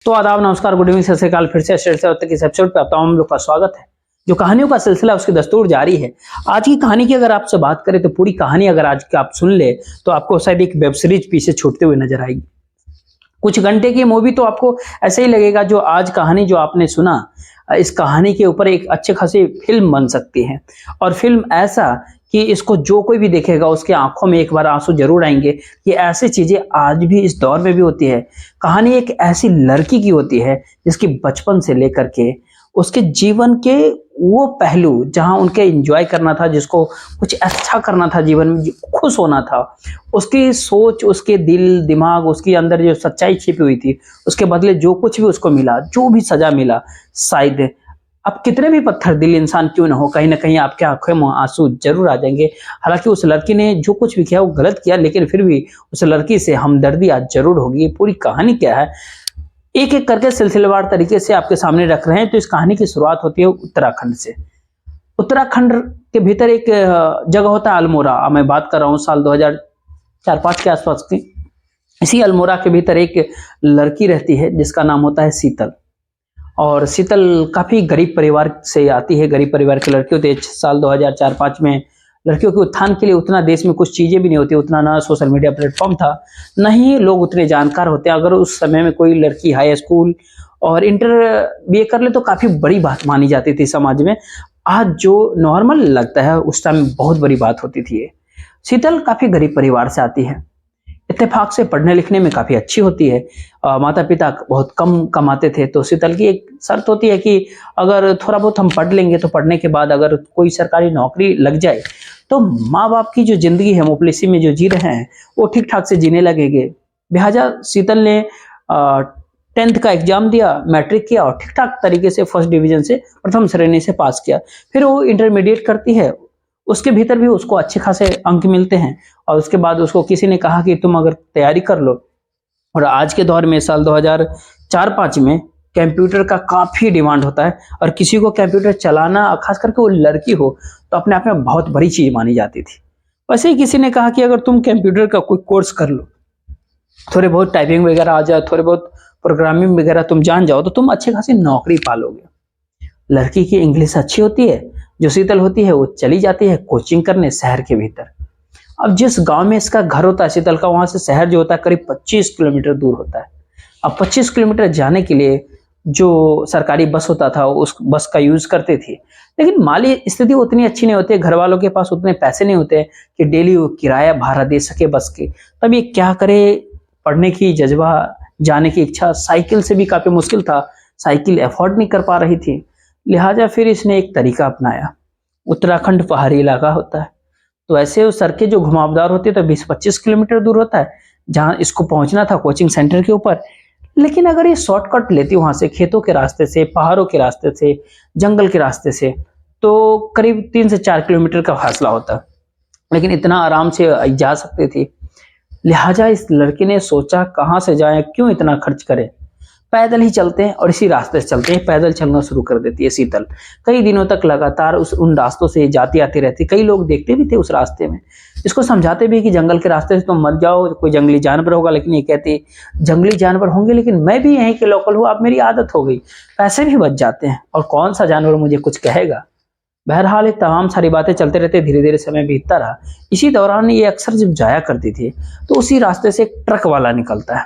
तो आदाब, नमस्कार, गुड इवनिंग, सत श्री अकाल। फिर से की इस एपिसोड पे आप लोग का स्वागत है। जो कहानियों का सिलसिला उसकी दस्तूर जारी है। आज की कहानी की अगर आपसे बात करें तो पूरी कहानी अगर आज की आप सुन ले तो आपको शायद एक वेब सीरीज पीछे छूटते हुए नजर आएगी। कुछ घंटे की मूवी तो आपको ऐसे ही लगेगा जो आज कहानी जो आपने सुना, इस कहानी के ऊपर एक अच्छे खासी फिल्म बन सकती है। और फिल्म ऐसा कि इसको जो कोई भी देखेगा उसके आंखों में एक बार आंसू जरूर आएंगे कि ऐसी चीजें आज भी इस दौर में भी होती है। कहानी एक ऐसी लड़की की होती है जिसकी बचपन से लेकर के उसके जीवन के वो पहलू जहां उनके एंजॉय करना था, जिसको कुछ अच्छा करना था, जीवन में खुश होना था, उसकी सोच, उसके दिल दिमाग, उसके अंदर जो सच्चाई छिपी हुई थी, उसके बदले जो कुछ भी उसको मिला, जो भी सजा मिला, शायद अब कितने भी पत्थर दिल इंसान क्यों ना हो, कहीं ना कहीं आपके आंखों में आंसू जरूर आ जाएंगे। हालांकि उस लड़की ने जो कुछ भी किया वो गलत किया, लेकिन फिर भी उस लड़की से हमदर्दी आज जरूर होगी। पूरी कहानी क्या है एक एक करके सिलसिलेवार तरीके से आपके सामने रख रहे हैं। तो इस कहानी की शुरुआत होती है उत्तराखंड से। उत्तराखंड के भीतर एक जगह होता है अल्मोड़ा। मैं बात कर रहा हूँ साल 2004-5 के आसपास की। इसी अल्मोड़ा के भीतर एक लड़की रहती है जिसका नाम होता है शीतल। और शीतल काफी गरीब परिवार से आती है। गरीब परिवार की लड़की होती है। साल 2004-5 में लड़कियों के उत्थान के लिए उतना देश में कुछ चीजें भी नहीं होती, उतना ना सोशल मीडिया प्लेटफॉर्म था, न ही लोग उतने जानकार होते। अगर उस समय में कोई लड़की हाई स्कूल और इंटर बीए कर ले तो काफी बड़ी बात मानी जाती थी समाज में। आज जो नॉर्मल लगता है उस टाइम बहुत बड़ी बात होती थी। शीतल काफी गरीब परिवार से आती है। इत्तेफाक से पढ़ने लिखने में काफी अच्छी होती है। माता पिता बहुत कम कमाते थे, तो शीतल की एक शर्त होती है कि अगर थोड़ा बहुत हम पढ़ लेंगे तो पढ़ने के बाद अगर कोई सरकारी नौकरी लग जाए तो माँ बाप की जो जिंदगी है मुफलिसी में जो जी रहे हैं वो ठीक ठाक से जीने लगेंगे। लिहाजा शीतल ने 10th का एग्जाम दिया, मैट्रिक किया और ठीक ठाक तरीके से फर्स्ट डिवीजन से प्रथम श्रेणी से पास किया। फिर वो इंटरमीडिएट करती है। उसके भीतर भी उसको अच्छे खासे अंक मिलते हैं और उसके बाद उसको किसी ने कहा कि तुम अगर तैयारी कर लो। और आज के दौर में साल 2004-5 में कंप्यूटर का काफी डिमांड होता है और किसी को कंप्यूटर चलाना, खास करके वो लड़की हो, तो अपने आप में बहुत बड़ी चीज मानी जाती थी। वैसे ही किसी ने कहा कि अगर तुम कंप्यूटर का कोई कोर्स कर लो, थोड़े बहुत टाइपिंग वगैरह आ जाए, थोड़े बहुत प्रोग्रामिंग वगैरह तुम जान जाओ तो तुम अच्छी खासी नौकरी पालोगे। लड़की की इंग्लिश अच्छी होती है। जो शीतल होती है वो चली जाती है कोचिंग करने शहर के भीतर। अब जिस गांव में इसका घर होता है शीतल का, वहां से शहर जो होता है करीब 25 किलोमीटर दूर होता है। अब 25 किलोमीटर जाने के लिए जो सरकारी बस होता था उस बस का यूज करते थे, लेकिन माली स्थिति उतनी अच्छी नहीं होती, घर वालों के पास उतने पैसे नहीं होते कि डेली वो किराया भाड़ा दे सके बस के। तब ये क्या करे, पढ़ने की जज्बा, जाने की इच्छा, साइकिल से भी काफी मुश्किल था, साइकिल अफोर्ड नहीं कर पा रही थी। लिहाजा फिर इसने एक तरीका अपनाया। उत्तराखंड पहाड़ी इलाका होता है, तो ऐसे उस सड़कें जो घुमावदार होती है तो 20-25 किलोमीटर दूर होता है जहां इसको पहुंचना था कोचिंग सेंटर के ऊपर। लेकिन अगर ये शॉर्टकट लेती वहां से, खेतों के रास्ते से, पहाड़ों के रास्ते से, जंगल के रास्ते से, तो करीब 3 से 4 किलोमीटर का फासला होता, लेकिन इतना आराम से जा सकती थी। लिहाजा इस लड़की ने सोचा कहाँ से जाए, क्यों इतना खर्च करे, पैदल ही चलते हैं। और इसी रास्ते से चलते हैं। पैदल चलना शुरू कर देती है शीतल। कई दिनों तक लगातार उन रास्तों से जाती आती रहती। कई लोग देखते भी थे उस रास्ते में, इसको समझाते भी कि जंगल के रास्ते से तुम मत जाओ, कोई जंगली जानवर होगा। लेकिन ये कहती जंगली जानवर होंगे लेकिन मैं भी यहीं के लोकल हूँ, अब मेरी आदत हो गई, पैसे भी बच जाते हैं और कौन सा जानवर मुझे कुछ कहेगा। बहरहाल ये तमाम सारी बातें चलते रहते, धीरे धीरे समय बीतता रहा। इसी दौरान ये अक्सर जब जाया करती थी तो उसी रास्ते से एक ट्रक वाला निकलता है।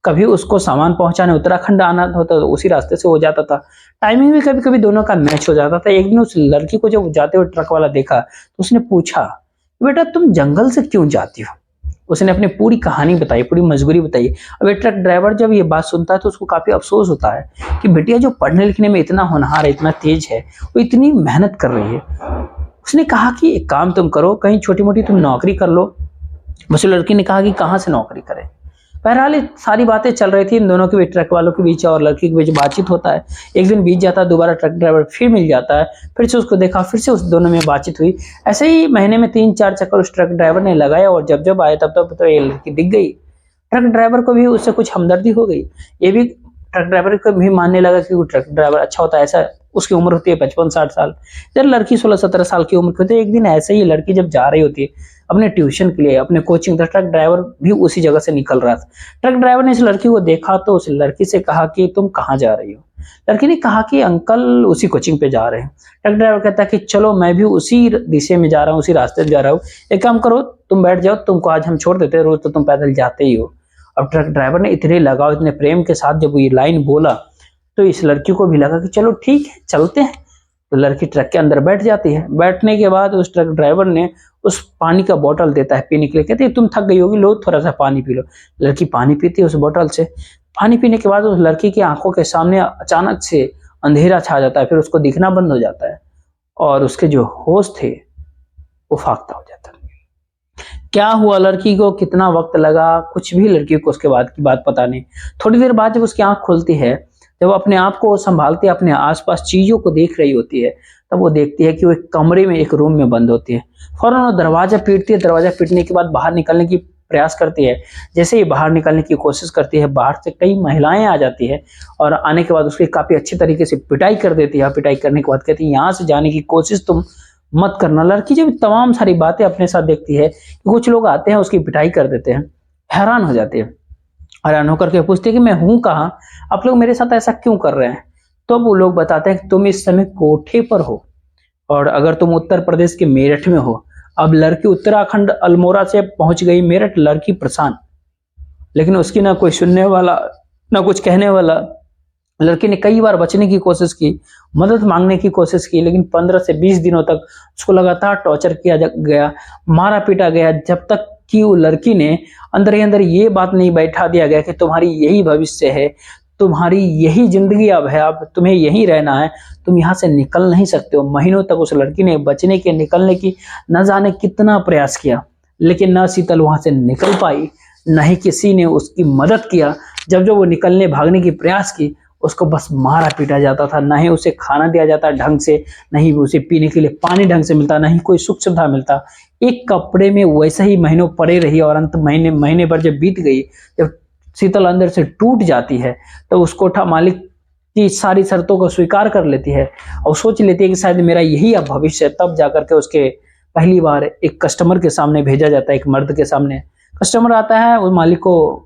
कभी उसको सामान पहुंचाने उत्तराखंड आना होता तो उसी रास्ते से हो जाता था। टाइमिंग भी कभी कभी दोनों का मैच हो जाता था। एक दिन उस लड़की को जब जाते हुए ट्रक वाला देखा तो उसने पूछा, बेटा तुम जंगल से क्यों जाती हो। उसने अपनी पूरी कहानी बताई, पूरी मजबूरी बताई। अब ये ट्रक ड्राइवर जब ये बात सुनता है तो उसको काफी अफसोस होता है कि बेटिया जो पढ़ने लिखने में इतना होनहार है, इतना तेज है, वो इतनी मेहनत कर रही है। उसने कहा कि एक काम तुम करो, कहीं छोटी मोटी तुम नौकरी कर लो। बस लड़की ने कहा कि कहाँ से नौकरी करें। बहरहाल सारी बातें चल रही थी इन दोनों के बीच, ट्रक वालों के बीच और लड़की के बीच बातचीत होता है। एक दिन बीत जाता है, दोबारा ट्रक ड्राइवर फिर मिल जाता है, फिर से उसको देखा, फिर से उस दोनों में बातचीत हुई। ऐसे ही महीने में 3-4 चक्कर उस ट्रक ड्राइवर ने लगाया और जब जब आए तब तब तो ये लड़की दिख गई। ट्रक ड्राइवर को भी उससे कुछ हमदर्दी हो गई। ये भी ट्रक ड्राइवर को भी मानने लगा कि वो ट्रक ड्राइवर अच्छा होता है। ऐसा उसकी उम्र होती है 55-60 साल, जब लड़की 16-17 साल की उम्र की होती है। एक दिन ऐसे ही लड़की जब जा रही होती है अपने ट्यूशन के लिए, अपने कोचिंग। ट्रक ड्राइवर भी उसी जगह से निकल रहा था। ट्रक ड्राइवर ने इस लड़की को देखा तो उस लड़की से कहा कि तुम कहाँ जा रही हो? लड़की ने कहा कि अंकल उसी कोचिंग पे जा रहे हैं। ट्रक ड्राइवर कहता है कि चलो मैं भी उसी दिशा में जा रहा हूँ, उसी रास्ते में जा रहा हूँ, एक काम करो तुम बैठ जाओ, तुमको आज हम छोड़ देते हैं, रोज तो तुम पैदल जाते ही हो। अब ट्रक ड्राइवर ने इतने लगाव, इतने प्रेम के साथ जब ये लाइन बोला तो इस लड़की को भी लगा कि चलो ठीक है चलते हैं। तो लड़की ट्रक के अंदर बैठ जाती है। बैठने के बाद उस ट्रक ड्राइवर ने उस पानी का बोतल देता है पीने के लिए, कहते हैं तुम थक गई होगी, लो थोड़ा सा पानी पी लो। लड़की पानी पीती है उस बोतल से। पानी पीने के बाद उस लड़की की आंखों के सामने अचानक से अंधेरा छा जाता है, फिर उसको दिखना बंद हो जाता है और उसके जो होश थे वो फाख्ता हो जाता है। क्या हुआ लड़की को, कितना वक्त लगा, कुछ भी लड़की को उसके बाद की बात पता नहीं। थोड़ी देर बाद जब उसकी आंख खुलती है, जब अपने आप को संभालती है, अपने आसपास चीजों को देख रही होती है, तब वो देखती है कि वो एक कमरे में, एक रूम में बंद होती है। फौरन वो दरवाजा पीटती है। दरवाजा पीटने के बाद बाहर निकलने की प्रयास करती है। जैसे ही बाहर निकलने की कोशिश करती है, बाहर से कई महिलाएं आ जाती है और आने के बाद उसकी काफी अच्छी तरीके से पिटाई कर देती है। पिटाई करने के बाद कहती है यहाँ से जाने की कोशिश तुम मत करना। लड़की जब तमाम सारी बातें अपने साथ देखती है कि कुछ लोग आते हैं उसकी पिटाई कर देते हैं, हैरान हो जाती है। हैरान होकर के पूछती है कि मैं हूं कहाँ, आप लोग मेरे साथ ऐसा क्यों कर रहे हैं? तो वो लोग बताते हैं कि तुम इस समय कोठे पर हो और अगर तुम उत्तर प्रदेश के मेरठ में हो। अब लड़की उत्तराखंड अल्मोड़ा से पहुंच गई मेरठ, लड़की परेशान, लेकिन उसकी ना कोई सुनने वाला ना कुछ कहने वाला। लड़की ने कई बार बचने की कोशिश की, मदद मांगने की कोशिश की, लेकिन 15 से 20 दिनों तक उसको लगातार टॉर्चर किया गया, मारा पीटा गया, जब तक कि वो लड़की ने अंदर ही अंदर ये बात नहीं बैठा दिया गया कि तुम्हारी यही भविष्य है, तुम्हारी यही जिंदगी अब है, अब तुम्हें यही रहना है, तुम यहाँ से निकल नहीं सकते हो। महीनों तक उस लड़की ने बचने के, निकलने की न जाने कितना प्रयास किया, लेकिन न शीतल वहां से निकल पाई, न ही किसी ने उसकी मदद किया। जब जब वो निकलने भागने की प्रयास की, उसको बस मारा पीटा जाता था। ना ही उसे खाना दिया जाता ढंग से, नहीं उसे पीने के लिए पानी ढंग से मिलता, नहीं कोई सुख सुविधा मिलता। एक कपड़े में वैसे ही महीनों पड़े रही और अंत महीने भर जब बीत गई, जब शीतल अंदर से टूट जाती है, तो उस कोठा मालिक की सारी शर्तों को स्वीकार कर लेती है और सोच लेती है कि शायद मेरा यही अब भविष्य है। तब जाकर के उसके पहली बार एक कस्टमर के सामने भेजा जाता है, एक मर्द के सामने। कस्टमर आता है, वो मालिक को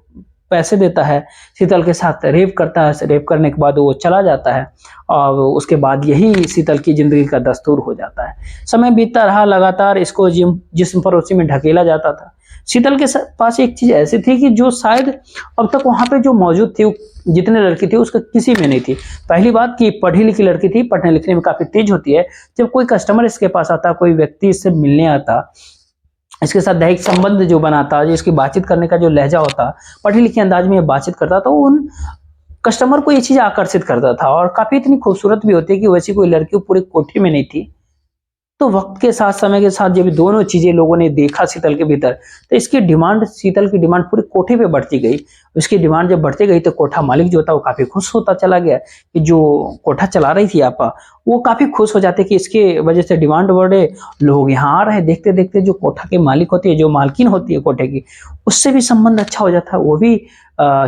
पैसे देता है, शीतल के साथ रेप करता है। रेप करने के बाद वो चला जाता है और उसके बाद यही शीतल की जिंदगी का दस्तूर हो जाता है। समय बीतता रहा, लगातार इसको जिस्म पर उसी में ढकेला जाता था। शीतल के पास एक चीज ऐसी थी कि जो शायद अब तक वहां पे जो मौजूद थी, जितने लड़की थी उसका किसी में नहीं थी। पहली बात कि पढ़ी लिखी लड़की थी, पढ़ने लिखने में काफी तेज होती है। जब कोई कस्टमर इसके पास आता, कोई व्यक्ति इससे मिलने आता, इसके साथ दैहिक संबंध जो बनाता, जो इसकी बातचीत करने का जो लहजा होता, पढ़ी लिखी अंदाज में बातचीत करता, तो उन कस्टमर को ये चीज आकर्षित करता था। और काफी इतनी खूबसूरत भी होती है कि वैसी कोई लड़की पूरे कोठे में नहीं थी। तो वक्त के साथ, समय के साथ जब दोनों चीजें लोगों ने देखा शीतल के भीतर, तो इसकी डिमांड, शीतल की डिमांड पूरे कोठे पे बढ़ती गई। उसकी डिमांड जब बढ़ती गई तो कोठा मालिक जो था वो काफी खुश होता चला गया कि जो कोठा चला रही थी आपा, वो काफी खुश हो जाते कि इसके वजह से डिमांड बढ़े, लोग यहाँ आ रहे। देखते देखते जो कोठा के मालिक होती है, जो मालकिन होती है कोठे की, उससे भी संबंध अच्छा हो जाता है। वो भी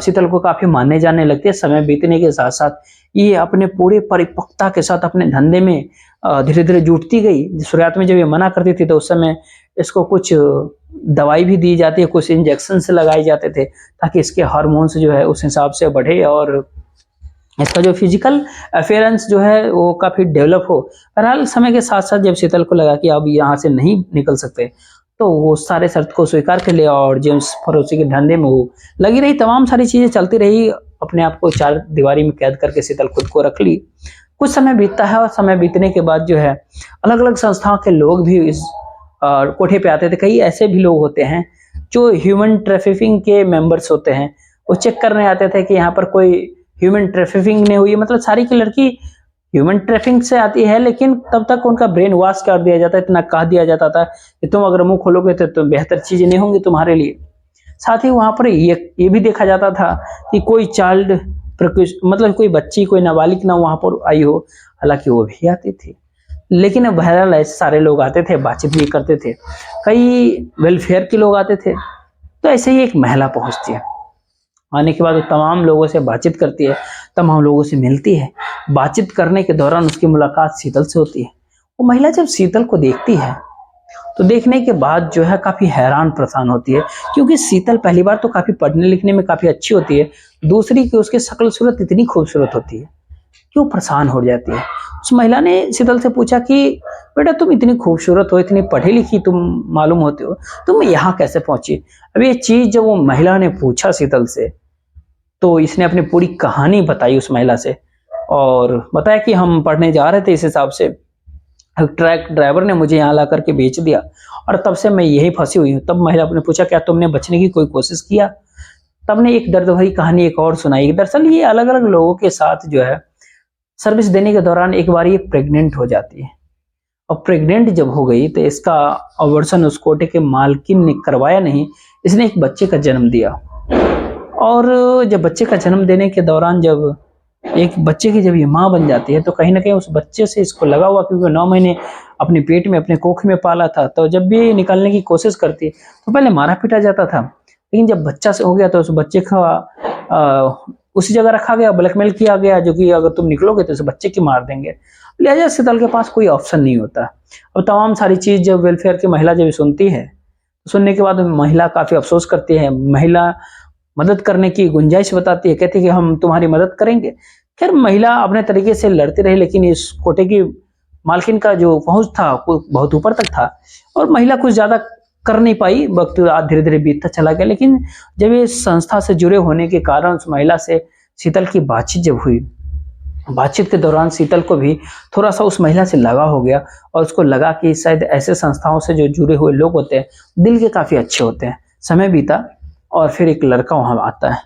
शीतल को काफी मानने जाने लगते हैं। समय बीतने के साथ साथ ये अपने पूरे परिपक्वता के साथ अपने धंधे में धीरे धीरे जुटती गई। शुरुआत में जब ये मना करती थी तो उस समय इसको कुछ दवाई भी दी जाती है, कुछ इंजेक्शन से लगाए जाते थे ताकि इसके हार्मोन्स जो है उस हिसाब से बढ़े और इसका जो फिजिकल अफेयरेंस जो है वो काफी डेवलप हो। बहरहाल समय के साथ साथ जब शीतल को लगा कि अब यहाँ से नहीं निकल सकते, तो वो सारे शर्त को स्वीकार कर लिया और जेम्स फरोसी के धंधे में वो लगी रही। तमाम सारी चीजें चलती रही। अपने आप को चार दीवारी में कैद करके शीतल खुद को रख ली। कुछ समय बीतता है और समय बीतने के बाद जो है अलग अलग संस्थाओं के लोग भी इस कोठे पे आते थे। कई ऐसे भी लोग होते हैं जो ह्यूमन ट्रैफिकिंग के मेंबर्स होते हैं, वो चेक करने आते थे कि यहाँ पर कोई ह्यूमन ट्रैफिकिंग नहीं हुई। मतलब सारी की लड़की ह्यूमन ट्रैफिकिंग से आती है, लेकिन तब तक उनका ब्रेन वॉश कर दिया जाता है, इतना कह दिया जाता था कि तुम अगर मुंह खोलोगे तो बेहतर चीजें नहीं होंगी तुम्हारे लिए। साथ ही वहां पर ये भी देखा जाता था कि कोई चाइल्ड, मतलब कोई बच्ची, कोई नाबालिग ना वहां पर आई हो। हालांकि वो भी आती थी, लेकिन बहरहाल ऐसे सारे लोग आते थे, बातचीत भी करते थे। कई वेलफेयर के लोग आते थे। तो ऐसे ही एक महिला पहुंचती है। आने के बाद वो तमाम लोगों से बातचीत करती है, तमाम लोगों से मिलती है। बातचीत करने के दौरान उसकी मुलाकात शीतल से होती है। वो महिला जब शीतल को देखती है तो देखने के बाद जो है काफी हैरान परेशान होती है, क्योंकि शीतल पहली बार तो काफी पढ़ने लिखने में काफी अच्छी होती है, दूसरी कि उसकी शक्ल सूरत इतनी खूबसूरत होती है कि वो परेशान हो जाती है। उस महिला ने शीतल से पूछा कि बेटा तुम इतनी खूबसूरत हो, इतनी पढ़ी लिखी तुम मालूम होते हो, तुम यहाँ कैसे पहुंची? अब ये चीज जब वो महिला ने पूछा शीतल से, तो इसने अपनी पूरी कहानी बताई उस महिला से और बताया कि हम पढ़ने जा रहे थे, इस हिसाब से ट्रक ड्राइवर ने मुझे यहाँ ला करके बेच दिया और तब से मैं यही फंसी हुई हूँ। तब महिला ने पूछा क्या तुमने बचने की कोई कोशिश किया? तब ने एक दर्द भरी कहानी एक और सुनाई। दरअसल ये अलग अलग लोगों के साथ जो है सर्विस देने के दौरान एक बार ये प्रेग्नेंट हो जाती है और प्रेग्नेंट जब हो गई तो इसका अबॉर्शन उस कोटे के मालकिन ने करवाया नहीं, इसने एक बच्चे का जन्म दिया। और जब बच्चे का जन्म देने के दौरान जब एक बच्चे की जब ये माँ बन जाती है तो कहीं ना कहीं उस बच्चे से इसको लगा हुआ, क्योंकि 9 महीने अपने पेट में अपने कोख में पाला था, तो जब भी निकालने की कोशिश करती तो पहले मारा पीटा जाता था, लेकिन जब बच्चा से हो गया तो उस बच्चे का उसी जगह रखा गया, ब्लैकमेल किया गया, जो कि अगर तुम निकलोगे तो उस बच्चे की मार देंगे। लिहाजा शीतल के पास कोई ऑप्शन नहीं होता। अब तमाम सारी चीज जब वेलफेयर की महिला जब सुनती है, सुनने के बाद महिला काफी अफसोस करती है। महिला मदद करने की गुंजाइश बताती है, कहती है कि हम तुम्हारी मदद करेंगे। खैर महिला अपने तरीके से लड़ती रही, लेकिन इस कोटे की मालकिन का जो पहुंच था वो बहुत ऊपर तक था और महिला कुछ ज्यादा कर नहीं पाई। वक्त धीरे धीरे बीतता चला गया, लेकिन जब ये संस्था से जुड़े होने के कारण उस महिला से शीतल की बातचीत जब हुई, बातचीत के दौरान शीतल को भी थोड़ा सा उस महिला से लगा हो गया और उसको लगा कि शायद ऐसे संस्थाओं से जो जुड़े हुए लोग होते हैं दिल के काफी अच्छे होते हैं। समय बीता और फिर एक लड़का वहां आता है।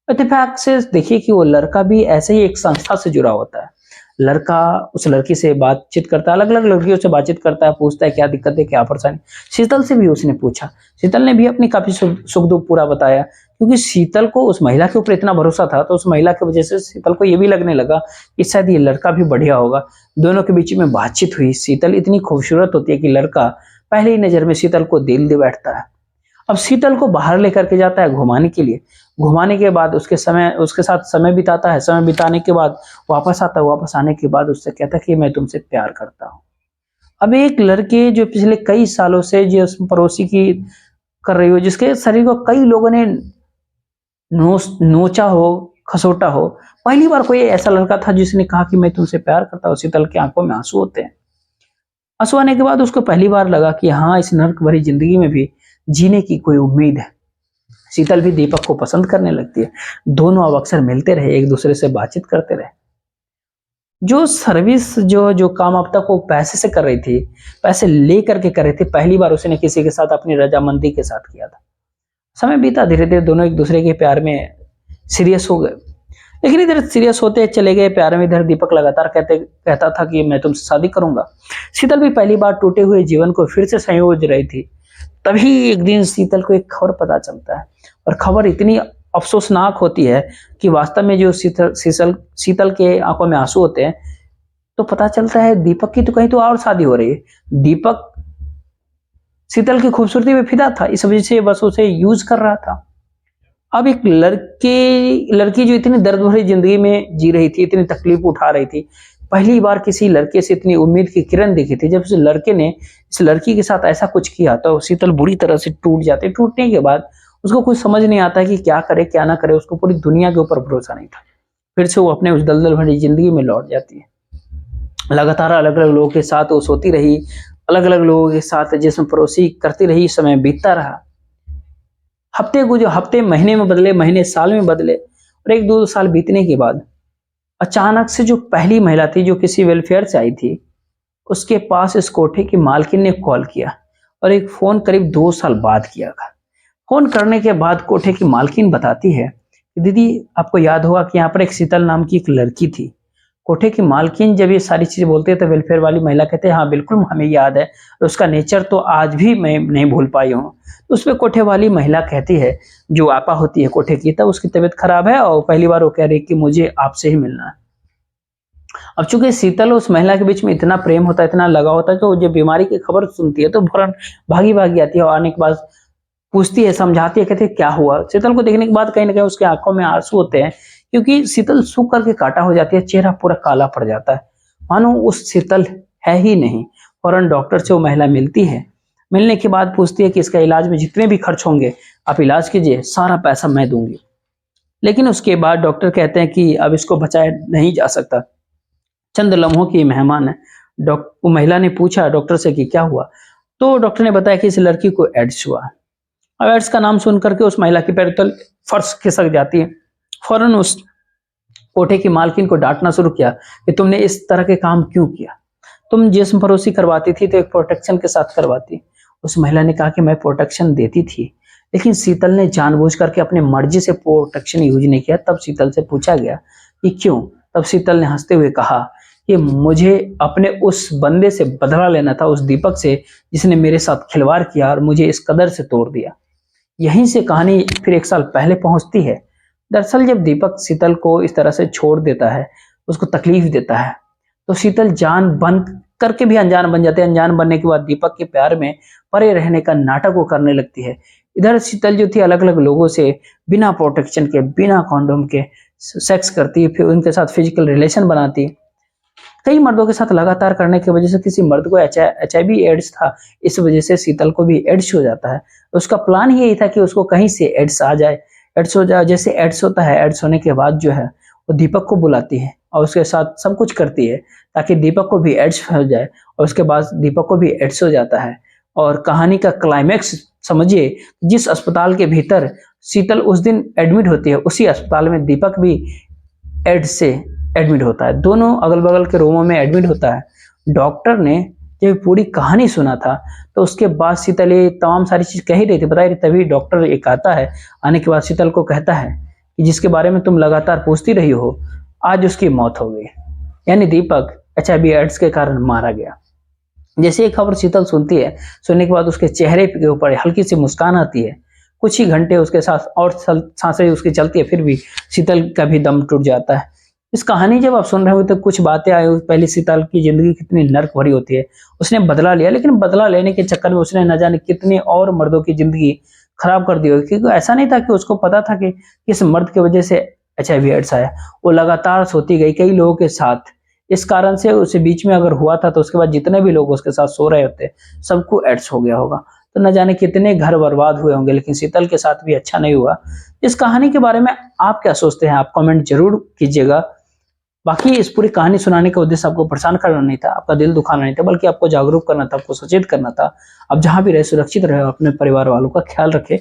इत्तेफाक से देखिए कि वो लड़का भी ऐसे ही एक संस्था से जुड़ा होता है। लड़का उस लड़की से बातचीत करता है, अलग अलग लड़कियों से बातचीत करता है, पूछता है क्या दिक्कत है, क्या परेशानी। शीतल से भी उसने पूछा, शीतल ने भी अपनी काफी सुख दुख पूरा बताया, क्योंकि शीतल को उस महिला के ऊपर इतना भरोसा था, तो उस महिला की वजह से शीतल को ये भी लगने लगा कि शायद ये लड़का भी बढ़िया होगा। दोनों के बीच में बातचीत हुई। शीतल इतनी खूबसूरत होती है कि लड़का पहली ही नजर में शीतल को दिल दे बैठता है। अब शीतल को बाहर लेकर के जाता है घुमाने के लिए। घुमाने के बाद उसके साथ समय बिताता है। समय बिताने के बाद वापस आता है। वापस आने के बाद उससे कहता है कि मैं तुमसे प्यार करता हूँ। अब एक लड़के जो पिछले कई सालों से जो पड़ोसी की कर रही हो, जिसके शरीर को कई लोगों ने नोचा हो, खसोटा हो, पहली बार कोई ऐसा लड़का था जिसने कहा कि मैं तुमसे प्यार करता हूँ। शीतल की आंखों में आंसू होते हैं। आंसू आने के बाद उसको पहली बार लगा कि हाँ, इस नर्क भरी जिंदगी में भी जीने की कोई उम्मीद है। शीतल भी दीपक को पसंद करने लगती है। दोनों अब अक्सर मिलते रहे, एक दूसरे से बातचीत करते रहे। जो सर्विस जो काम अब तक वो पैसे से कर रही थी, पैसे ले करके कर रही थी, पहली बार उसने किसी के साथ अपनी रजामंदी के साथ किया था। समय बीता, धीरे धीरे दोनों एक दूसरे के प्यार में सीरियस हो गए। लेकिन इधर सीरियस होते चले गए प्यार में, इधर दीपक लगातार कहता था कि मैं तुमसे शादी करूंगा। शीतल भी पहली बार टूटे हुए जीवन को फिर से संयोज रही थी। तभी एक दिन शीतल को एक खबर पता चलता है और खबर इतनी अफसोसनाक होती है कि वास्तव में जो शीतल के आंखों में आंसू होते हैं, तो पता चलता है दीपक की तो कहीं तो और शादी हो रही है। दीपक शीतल की खूबसूरती में फिदा था, इस वजह से बस उसे यूज कर रहा था। अब एक लड़की जो इतनी दर्द भरी जिंदगी में जी रही थी, इतनी तकलीफ उठा रही थी, पहली बार किसी लड़के से इतनी उम्मीद की किरण दिखी थी। जब उस लड़के ने इस लड़की के साथ ऐसा कुछ किया तो शीतल बुरी तरह से टूट जाती। टूटने के बाद उसको कुछ समझ नहीं आता कि क्या करे क्या ना करे। उसको पूरी दुनिया के ऊपर भरोसा नहीं था। फिर से वो अपने उस दलदल भरी जिंदगी में लौट जाती है। लगातार अलग अलग लोगों के साथ वो सोती रही, अलग अलग लोगों के साथ जिस्म परोसी करती रही। समय बीतता रहा। हफ्ते महीने में बदले, महीने साल में बदले, और 1-2 साल बीतने के बाद अचानक से जो पहली महिला थी जो किसी वेलफेयर से आई थी, उसके पास इस कोठे की मालकिन ने कॉल किया और एक फोन करीब 2 साल बाद किया था। फोन करने के बाद कोठे की मालकिन बताती है कि दीदी, आपको याद होगा कि यहाँ पर एक शीतल नाम की एक लड़की थी। कोठे की मालकिन जब ये सारी चीजें बोलते हैं तो वेलफेयर वाली महिला कहते हैं हाँ बिल्कुल हमें याद है, और उसका नेचर तो आज भी मैं नहीं भूल पाई हूँ। तो उस पर कोठे वाली महिला कहती है, जो आपा होती है कोठे की, तब उसकी तबीयत खराब है और पहली बार वो कह रही कि मुझे आपसे ही मिलना है। अब चूंकि शीतल और उस महिला के बीच में इतना प्रेम होता है, इतना लगाव होता है, तो जब बीमारी की खबर सुनती है तो फौरन भागी आती है और आने के बाद पूछती है, समझाती है, कहती है क्या हुआ। शीतल को देखने के बाद कहीं ना कहीं उसके आंखों में आंसू होते हैं, क्योंकि शीतल सूख करके काटा हो जाती है, चेहरा पूरा काला पड़ जाता है, मानो उस शीतल है ही नहीं। फौरन डॉक्टर से वो महिला मिलती है मिलने के बाद पूछती है कि इसका इलाज में जितने भी खर्च होंगे आप इलाज कीजिए, सारा पैसा मैं दूंगी। लेकिन उसके बाद डॉक्टर कहते हैं कि अब इसको बचाया नहीं जा सकता, चंद लम्हों की मेहमान है। वो महिला ने पूछा डॉक्टर से कि क्या हुआ, तो डॉक्टर ने बताया कि इस लड़की को एड्स हुआ। अब एड्स का नाम सुन करके उस महिला की पैर तल फर्श खिसक जाती है। फौरन उस कोठे की मालकिन को डांटना शुरू किया कि तुमने इस तरह के काम क्यों किया, तुम जिस्म फरोशी करवाती थी तो एक प्रोटेक्शन के साथ करवाती। उस महिला ने कहा कि मैं प्रोटेक्शन देती थी, लेकिन शीतल ने जानबूझ करके अपनी मर्जी से प्रोटेक्शन यूज नहीं किया। तब शीतल से पूछा गया कि क्यों, तब शीतल ने हंसते हुए कहा कि मुझे अपने उस बंदे से बदला लेना था, उस दीपक से जिसने मेरे साथ खिलवाड़ किया और मुझे इस कदर से तोड़ दिया। यहीं से कहानी फिर 1 साल पहले पहुंचती है। दरअसल जब दीपक शीतल को इस तरह से छोड़ देता है, उसको तकलीफ देता है, तो शीतल जान बन करके भी अनजान बन जाते हैं। अनजान बनने के बाद दीपक के प्यार में परे रहने का नाटक वो करने लगती है। इधर शीतल जो थी अलग अलग लोगों से बिना प्रोटेक्शन के, बिना कॉन्डोम के सेक्स करती है, फिर उनके साथ फिजिकल रिलेशन बनाती है। कई मर्दों के साथ लगातार करने की वजह से किसी मर्द को HIV एड्स था, इस वजह से शीतल को भी एड्स हो जाता है। उसका प्लान ही यही था कि उसको कहीं से एड्स आ जाए, एड्स हो जाए। जैसे एड्स होता है, एड्स होने के बाद जो है वो दीपक को बुलाती है और उसके साथ सब कुछ करती है ताकि दीपक को भी एड्स हो जाए, और उसके बाद दीपक को भी एड्स हो जाता है। और कहानी का क्लाइमैक्स समझिए, जिस अस्पताल के भीतर शीतल उस दिन एडमिट होती है, उसी अस्पताल में दीपक भी एड्स से एडमिट होता है। दोनों अगल बगल के रूमों में एडमिट होता है। डॉक्टर ने जब पूरी कहानी सुना था तो उसके बाद शीतल ये तमाम सारी चीज कह ही रही थी, बताइए। तभी डॉक्टर एक आता है, आने के बाद शीतल को कहता है कि जिसके बारे में तुम लगातार पूछती रही हो, आज उसकी मौत हो गई, यानी दीपक HIV एड्स के कारण मारा गया। जैसे ये खबर शीतल सुनती है, सुनने के बाद उसके चेहरे के ऊपर हल्की सी मुस्कान आती है। कुछ ही घंटे उसके साथ और सांसें उसकी चलती है, फिर भी शीतल का भी दम टूट जाता है। इस कहानी जब आप सुन रहे हो तो कुछ बातें आई। पहले शीतल की जिंदगी कितनी नर्क भरी होती है, उसने बदला लिया, लेकिन बदला लेने के चक्कर में उसने न जाने कितने और मर्दों की जिंदगी खराब कर दी होगी। क्योंकि ऐसा नहीं था कि उसको पता था कि किस मर्द की वजह से HIV एड्स आया। वो लगातार सोती गई कई लोगों के साथ, इस कारण से उसे बीच में अगर हुआ था तो उसके बाद जितने भी लोग उसके साथ सो रहे होते सबको एड्स हो गया होगा। तो न जाने कितने घर बर्बाद हुए होंगे, लेकिन शीतल के साथ भी अच्छा नहीं हुआ। इस कहानी के बारे में आप क्या सोचते हैं, आप कमेंट जरूर कीजिएगा। बाकी इस पूरी कहानी सुनाने का उद्देश्य आपको परेशान करना नहीं था, आपका दिल दुखाना नहीं था, बल्कि आपको जागरूक करना था, आपको सचेत करना था। आप जहां भी रहे सुरक्षित रहे, अपने परिवार वालों का ख्याल रखें।